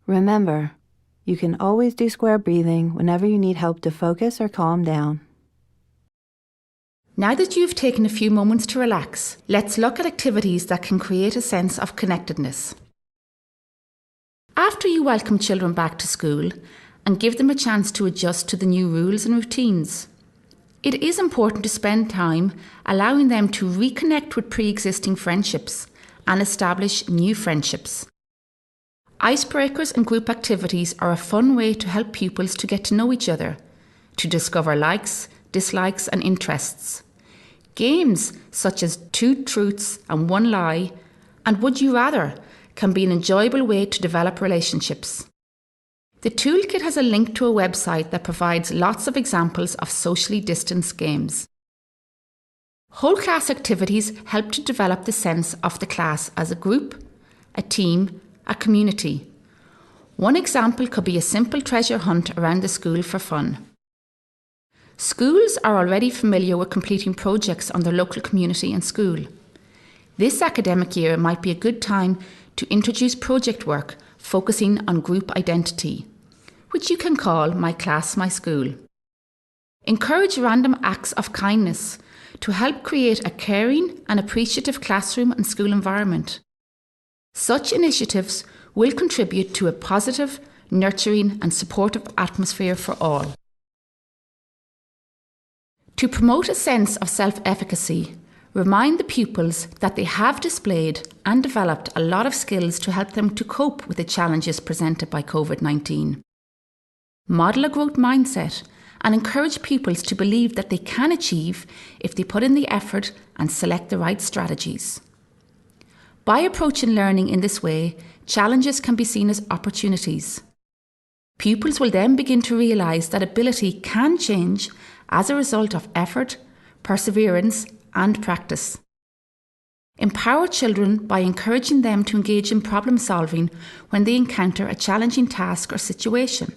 Remember, you can always do square breathing whenever you need help to focus or calm down. Now that you've taken a few moments to relax, let's look at activities that can create a sense of connectedness. After you welcome children back to school and give them a chance to adjust to the new rules and routines, it is important to spend time allowing them to reconnect with pre-existing friendships and establish new friendships. Icebreakers and group activities are a fun way to help pupils to get to know each other, to discover likes, dislikes and interests. Games such as 2 truths and 1 lie and Would You Rather can be an enjoyable way to develop relationships. The toolkit has a link to a website that provides lots of examples of socially distanced games. Whole class activities help to develop the sense of the class as a group, a team, a community. One example could be a simple treasure hunt around the school for fun. Schools are already familiar with completing projects on their local community and school. This academic year might be a good time to introduce project work focusing on group identity, which you can call My Class, My School. Encourage random acts of kindness to help create a caring and appreciative classroom and school environment. Such initiatives will contribute to a positive, nurturing and supportive atmosphere for all. To promote a sense of self-efficacy, remind the pupils that they have displayed and developed a lot of skills to help them to cope with the challenges presented by COVID-19. Model a growth mindset and encourage pupils to believe that they can achieve if they put in the effort and select the right strategies. By approaching learning in this way, challenges can be seen as opportunities. Pupils will then begin to realise that ability can change as a result of effort, perseverance and practice. Empower children by encouraging them to engage in problem solving when they encounter a challenging task or situation.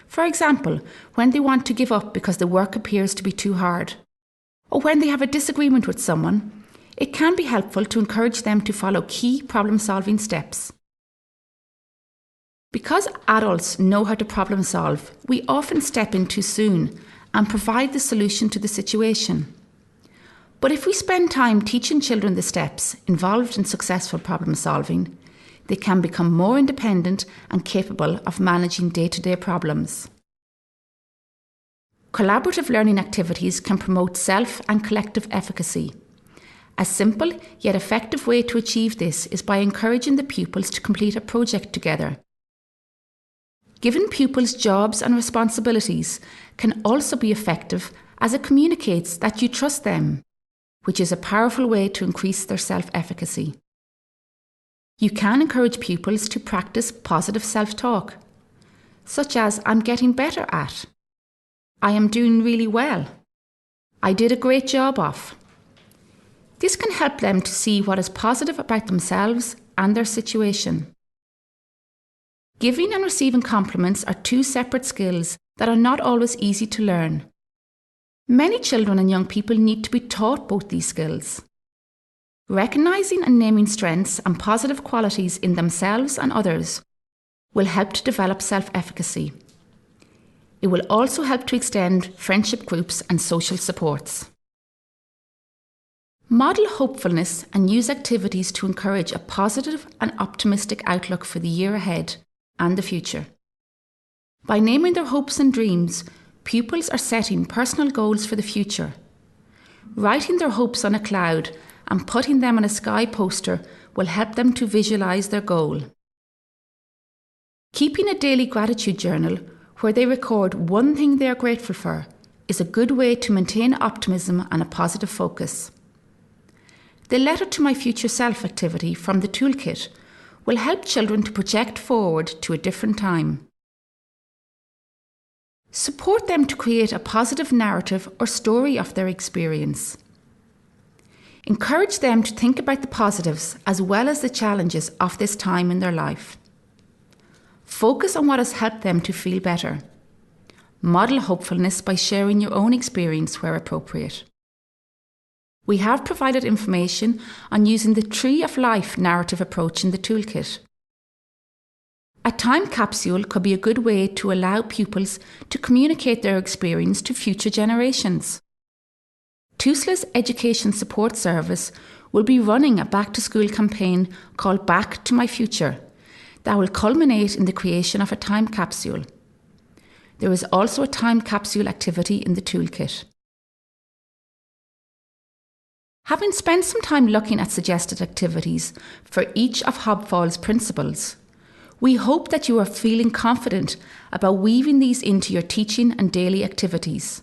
For example, when they want to give up because the work appears to be too hard, or when they have a disagreement with someone, it can be helpful to encourage them to follow key problem-solving steps. Because adults know how to problem solve, we often step in too soon and provide the solution to the situation. But if we spend time teaching children the steps involved in successful problem solving, they can become more independent and capable of managing day-to-day problems. Collaborative learning activities can promote self and collective efficacy. A simple yet effective way to achieve this is by encouraging the pupils to complete a project together. Giving pupils jobs and responsibilities can also be effective as it communicates that you trust them, which is a powerful way to increase their self-efficacy. You can encourage pupils to practice positive self-talk, such as "I'm getting better at," "I am doing really well," "I did a great job of." This can help them to see what is positive about themselves and their situation. Giving and receiving compliments are two separate skills that are not always easy to learn. Many children and young people need to be taught both these skills. Recognising and naming strengths and positive qualities in themselves and others will help to develop self-efficacy. It will also help to extend friendship groups and social supports. Model hopefulness and use activities to encourage a positive and optimistic outlook for the year ahead and the future. By naming their hopes and dreams, pupils are setting personal goals for the future. Writing their hopes on a cloud and putting them on a sky poster will help them to visualise their goal. Keeping a daily gratitude journal where they record one thing they are grateful for is a good way to maintain optimism and a positive focus. The Letter to My Future Self activity from the toolkit will help children to project forward to a different time. Support them to create a positive narrative or story of their experience. Encourage them to think about the positives as well as the challenges of this time in their life. Focus on what has helped them to feel better. Model hopefulness by sharing your own experience where appropriate. We have provided information on using the Tree of Life narrative approach in the toolkit. A time capsule could be a good way to allow pupils to communicate their experience to future generations. TUSLA's Education Support Service will be running a back-to-school campaign called Back to My Future that will culminate in the creation of a time capsule. There is also a time capsule activity in the toolkit. Having spent some time looking at suggested activities for each of Hobfall's principles, we hope that you are feeling confident about weaving these into your teaching and daily activities.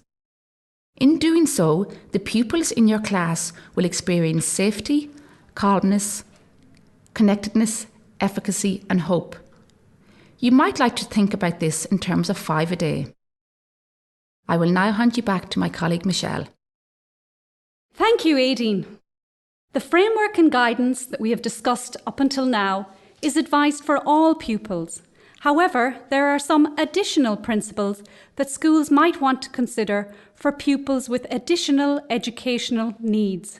In doing so, the pupils in your class will experience safety, calmness, connectedness, efficacy, and hope. You might like to think about this in terms of 5 a day. I will now hand you back to my colleague Michelle. Thank you, Aideen. The framework and guidance that we have discussed up until now is advised for all pupils. However, there are some additional principles that schools might want to consider for pupils with additional educational needs.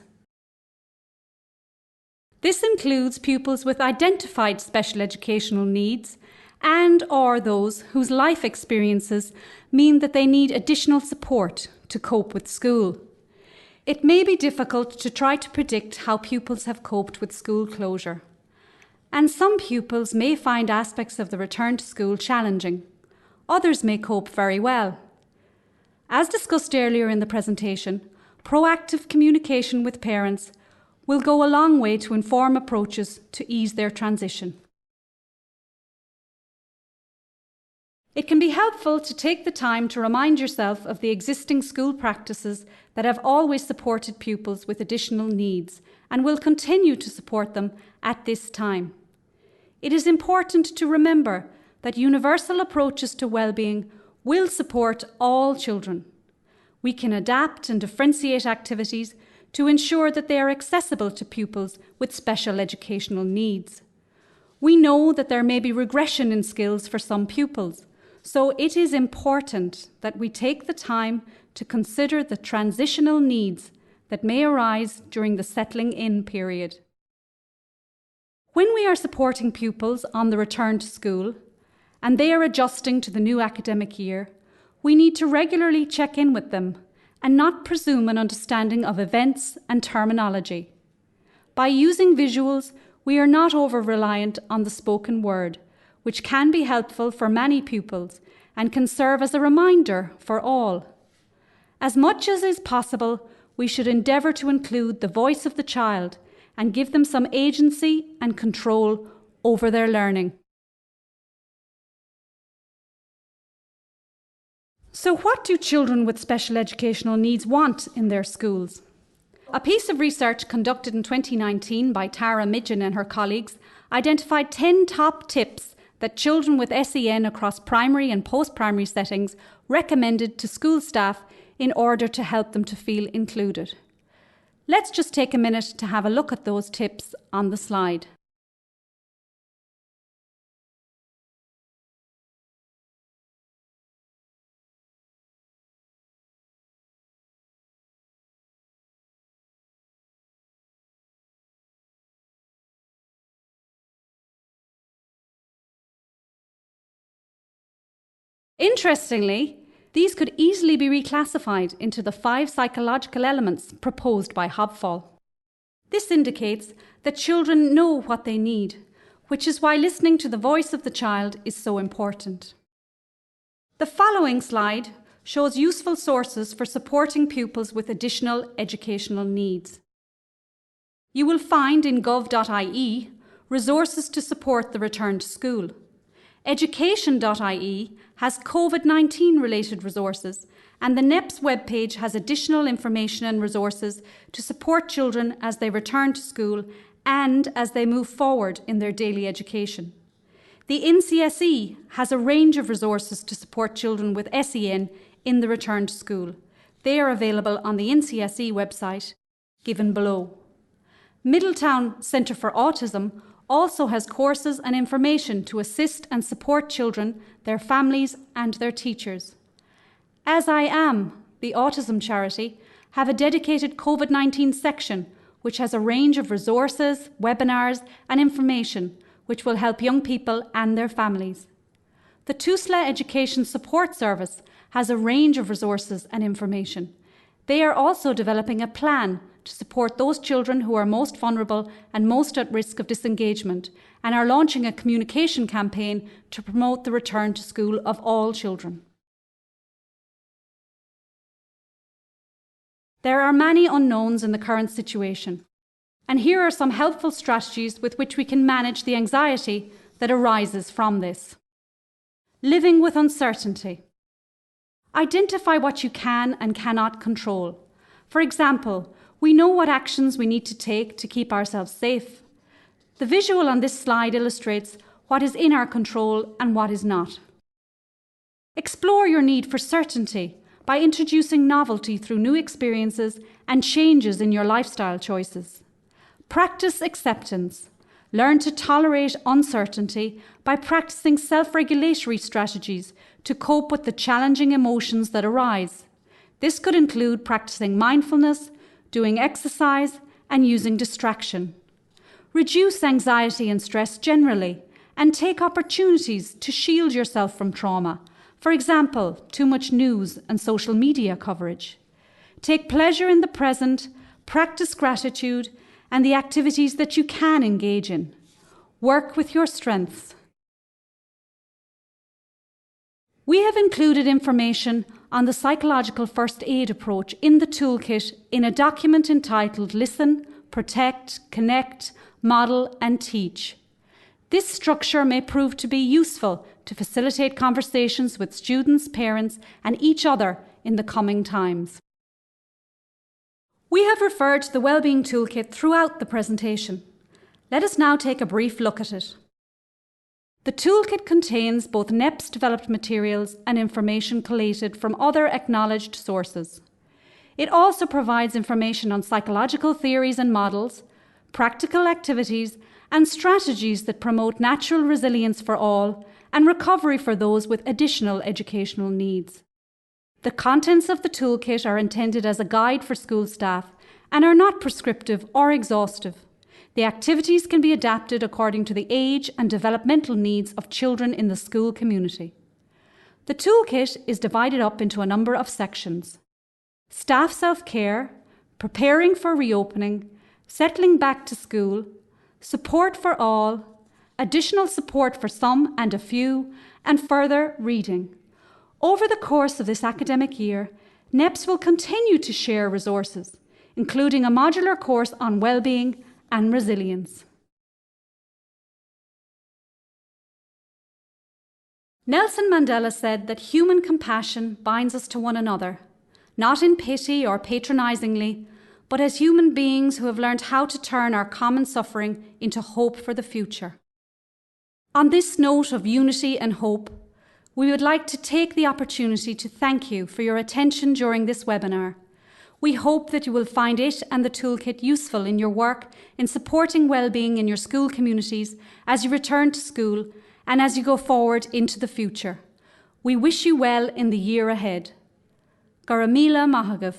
This includes pupils with identified special educational needs and/or those whose life experiences mean that they need additional support to cope with school. It may be difficult to try to predict how pupils have coped with school closure, and some pupils may find aspects of the return to school challenging. Others may cope very well. As discussed earlier in the presentation, proactive communication with parents will go a long way to inform approaches to ease their transition. It can be helpful to take the time to remind yourself of the existing school practices that have always supported pupils with additional needs and will continue to support them at this time. It is important to remember that universal approaches to wellbeing will support all children. We can adapt and differentiate activities to ensure that they are accessible to pupils with special educational needs. We know that there may be regression in skills for some pupils, so it is important that we take the time to consider the transitional needs that may arise during the settling in period. When we are supporting pupils on the return to school, and they are adjusting to the new academic year, we need to regularly check in with them and not presume an understanding of events and terminology. By using visuals, we are not over-reliant on the spoken word, which can be helpful for many pupils and can serve as a reminder for all. As much as is possible, we should endeavour to include the voice of the child and give them some agency and control over their learning. So what do children with special educational needs want in their schools? A piece of research conducted in 2019 by Tara Midgen and her colleagues identified 10 top tips that children with SEN across primary and post-primary settings recommended to school staff in order to help them to feel included. Let's just take a minute to have a look at those tips on the slide. Interestingly, these could easily be reclassified into the 5 psychological elements proposed by Hobfall. This indicates that children know what they need, which is why listening to the voice of the child is so important. The following slide shows useful sources for supporting pupils with additional educational needs. You will find in gov.ie resources to support the return to school. Education.ie has COVID-19 related resources, and the NEPS webpage has additional information and resources to support children as they return to school and as they move forward in their daily education. The NCSE has a range of resources to support children with SEN in the return to school. They are available on the NCSE website, given below. Middletown Centre for Autism also has courses and information to assist and support children, their families and their teachers. As I Am, the autism charity, have a dedicated COVID-19 section which has a range of resources, webinars and information which will help young people and their families. The TUSLA Education Support Service has a range of resources and information. They are also developing a plan to support those children who are most vulnerable and most at risk of disengagement, and are launching a communication campaign to promote the return to school of all children. There are many unknowns in the current situation, and here are some helpful strategies with which we can manage the anxiety that arises from this. Living with uncertainty. Identify what you can and cannot control. For example, we know what actions we need to take to keep ourselves safe. The visual on this slide illustrates what is in our control and what is not. Explore your need for certainty by introducing novelty through new experiences and changes in your lifestyle choices. Practice acceptance. Learn to tolerate uncertainty by practicing self-regulatory strategies to cope with the challenging emotions that arise. This could include practicing mindfulness, doing exercise, and using distraction. Reduce anxiety and stress generally, and take opportunities to shield yourself from trauma. For example, too much news and social media coverage. Take pleasure in the present, practice gratitude, and the activities that you can engage in. Work with your strengths. We have included information on the psychological first aid approach in the toolkit in a document entitled Listen, Protect, Connect, Model and Teach. This structure may prove to be useful to facilitate conversations with students, parents and each other in the coming times. We have referred to the Wellbeing Toolkit throughout the presentation. Let us now take a brief look at it. The toolkit contains both NEPS developed materials and information collated from other acknowledged sources. It also provides information on psychological theories and models, practical activities, and strategies that promote natural resilience for all and recovery for those with additional educational needs. The contents of the toolkit are intended as a guide for school staff and are not prescriptive or exhaustive. The activities can be adapted according to the age and developmental needs of children in the school community. The toolkit is divided up into a number of sections: staff self-care, preparing for reopening, settling back to school, support for all, additional support for some and a few, and further reading. Over the course of this academic year, NEPS will continue to share resources, including a modular course on wellbeing and resilience. Nelson Mandela said that human compassion binds us to one another, not in pity or patronizingly, but as human beings who have learned how to turn our common suffering into hope for the future. On this note of unity and hope, we would like to take the opportunity to thank you for your attention during this webinar. We hope that you will find it and the toolkit useful in your work in supporting wellbeing in your school communities as you return to school and as you go forward into the future. We wish you well in the year ahead. Garamila Mahagaf.